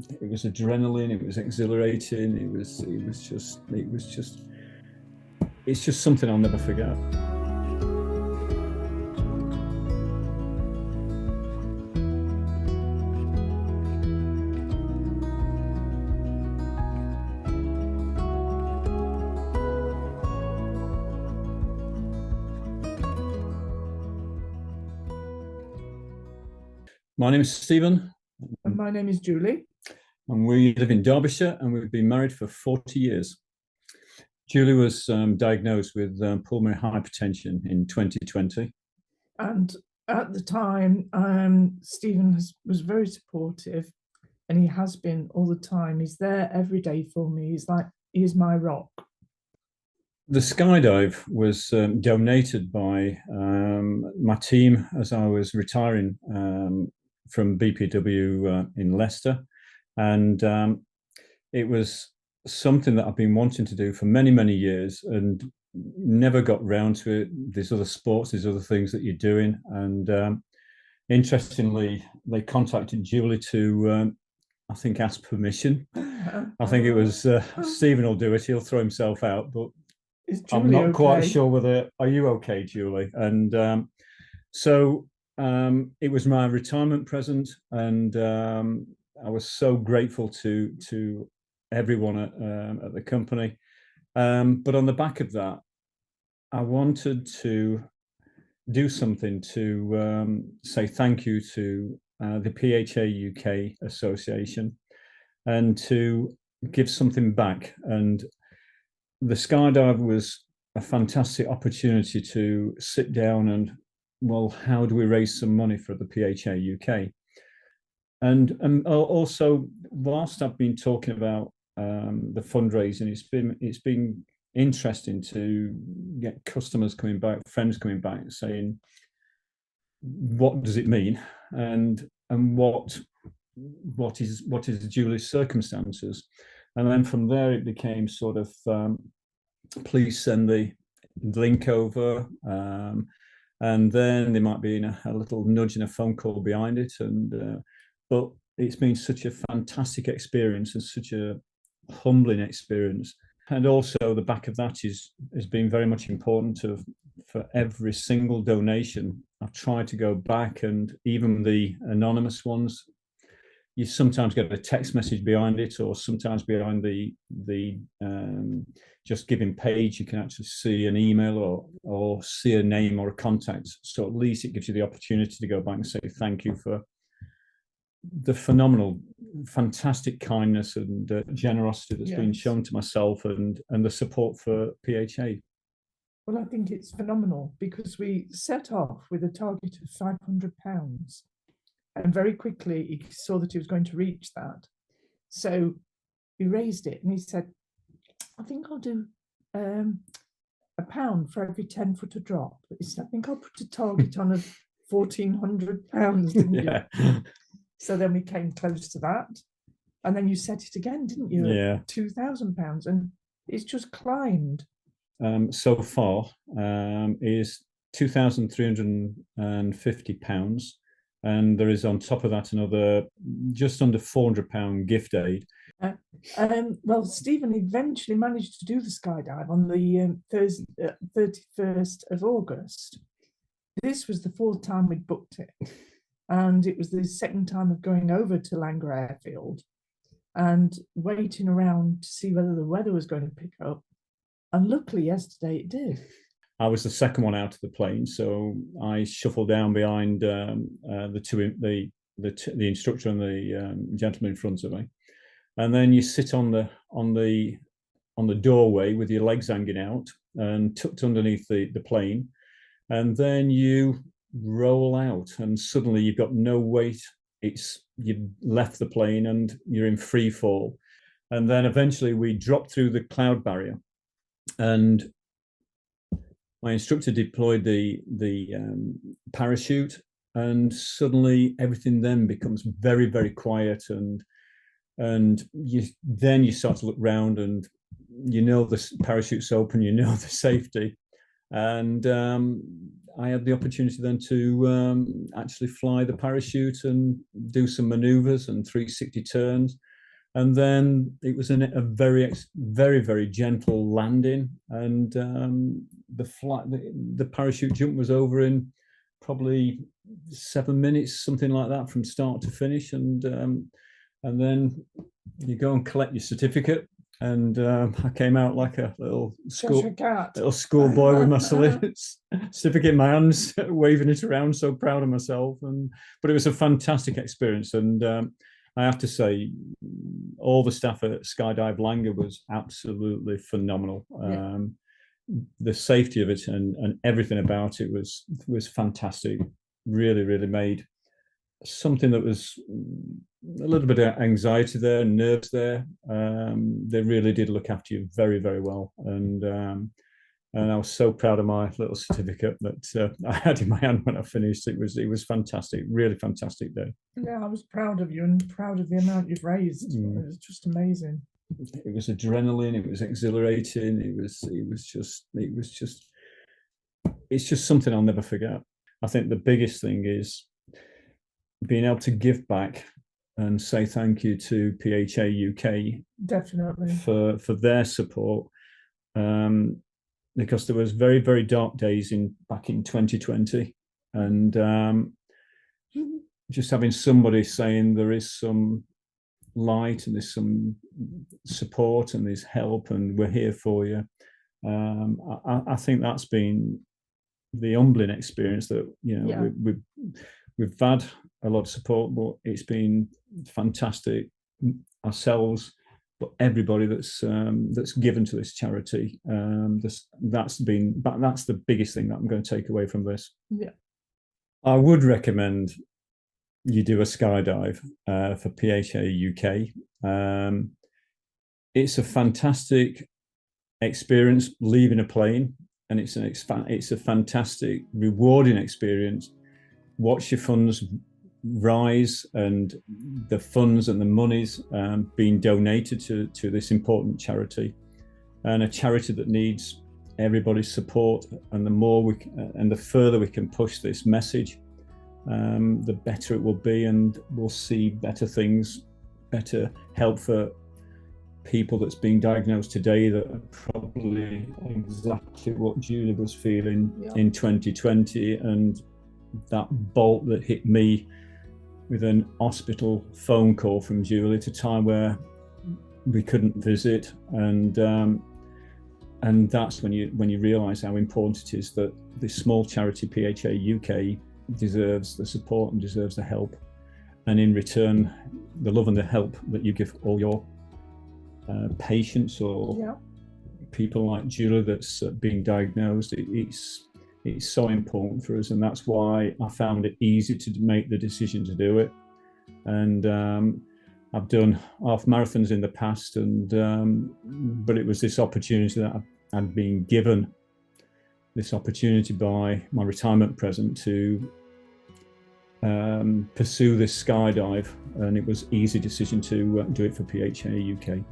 adrenaline, it was exhilarating, it's just something I'll never forget. My name is Stephen. And my name is Julie. And we live in Derbyshire, and we've been married for 40 years. Julie was diagnosed with pulmonary hypertension in 2020. And at the time, Stephen was very supportive, and he has been all the time. He's there every day for me. He is my rock. The Skydive was donated by my team as I was retiring from BPW in Leicester, and it was something that I've been wanting to do for many, many years and never got round to it. There's other sports, there's other things that you're doing, and interestingly, they contacted Julie to, I think, ask permission. I think it was Stephen will do it, he'll throw himself out, but I'm not quite sure whether, are you okay, Julie? And so it was my retirement present, and I was so grateful to everyone at the company. But on the back of that, I wanted to do something to say thank you to the PHA UK Association and to give something back. And the Skydive was a fantastic opportunity to sit down and, well, how do we raise some money for the PHA UK? And also, whilst I've been talking about the fundraising, it's been interesting to get customers coming back, friends coming back, saying, what does it mean, and what is Julie's circumstances? And then from there, it became sort of, please send the link over, and then there might be a little nudge and a phone call behind it. And but it's been such a fantastic experience and such a humbling experience. And also the back of that has been very much important for every single donation. I've tried to go back, and even the anonymous ones, you sometimes get a text message behind it, or sometimes behind the just giving page, you can actually see an email or see a name or a contact. So at least it gives you the opportunity to go back and say thank you for the fantastic kindness and generosity that's been shown to myself and the support for PHA. Well, I think it's phenomenal, because we set off with a target of £500. And very quickly he saw that he was going to reach that. So we raised it, and he said, I think I'll do £1 for every 10-footer drop. He said, I think I'll put a target on of £1,400, didn't you? So then we came close to that. And then you set it again, didn't you? Yeah. £2,000, and it's just climbed. So far is £2,350. And there is on top of that another just under £400 gift aid. Well, Stephen eventually managed to do the Skydive on the 31st of August. This was the fourth time we'd booked it, and it was the second time of going over to Langer Airfield and waiting around to see whether the weather was going to pick up. And luckily yesterday it did. I was the second one out of the plane, so I shuffled down behind the instructor and the gentleman in front of me, and then you sit on the doorway with your legs hanging out and tucked underneath the plane, and then you roll out, and suddenly you've got no weight. You've left the plane and you're in free fall, and then eventually we dropped through the cloud barrier, and my instructor deployed the parachute, and suddenly everything then becomes very, very quiet, and you start to look round, and you know the parachute's open, you know the safety, and I had the opportunity then to actually fly the parachute and do some maneuvers and 360 turns, And then it was a very gentle landing, and the parachute jump was over in probably 7 minutes, something like that, from start to finish. And then you go and collect your certificate, and I came out like a little schoolboy with my certificate in my hands, waving it around, so proud of myself. But it was a fantastic experience, and I have to say, all the staff at Skydive Langer was absolutely phenomenal. Yeah. The safety of it and everything about it was fantastic. Really made something that was a little bit of anxiety there, nerves there. They really did look after you very well, and I was so proud of my little certificate that I had in my hand when I finished. It was fantastic, really fantastic day. Yeah, I was proud of you and proud of the amount you've raised. It was just amazing. It was adrenaline. It was exhilarating. It's just something I'll never forget. I think the biggest thing is being able to give back and say thank you to PHA UK, definitely, for their support, because there was very dark days back in 2020, and just having somebody saying there is some light and there's some support and there's help and we're here for you. I think that's been the humbling experience that, Yeah. we've had a lot of support, but it's been fantastic, ourselves, but everybody that's given to this charity. That's the biggest thing that I'm going to take away from this. Yeah. I would recommend you do a skydive for PHA UK. It's a fantastic experience leaving a plane, and it's a fantastic, rewarding experience. Watch your funds rise, and the funds and the monies being donated to this important charity, and a charity that needs everybody's support. And the further we can push this message, the better it will be, and we'll see better things, better help for people that's being diagnosed today that are probably exactly what Julie was feeling in 2020, and that bolt that hit me with an hospital phone call from Julie at a time where we couldn't visit, and that's when you realise how important it is that this small charity PHA UK deserves the support and deserves the help, and in return the love and the help that you give all your patients or people like Julie that's being diagnosed. It's so important for us, and that's why I found it easy to make the decision to do it. And I've done half marathons in the past, but it was this opportunity that I'd been given, this opportunity by my retirement present to pursue this skydive, and it was an easy decision to do it for PHA UK.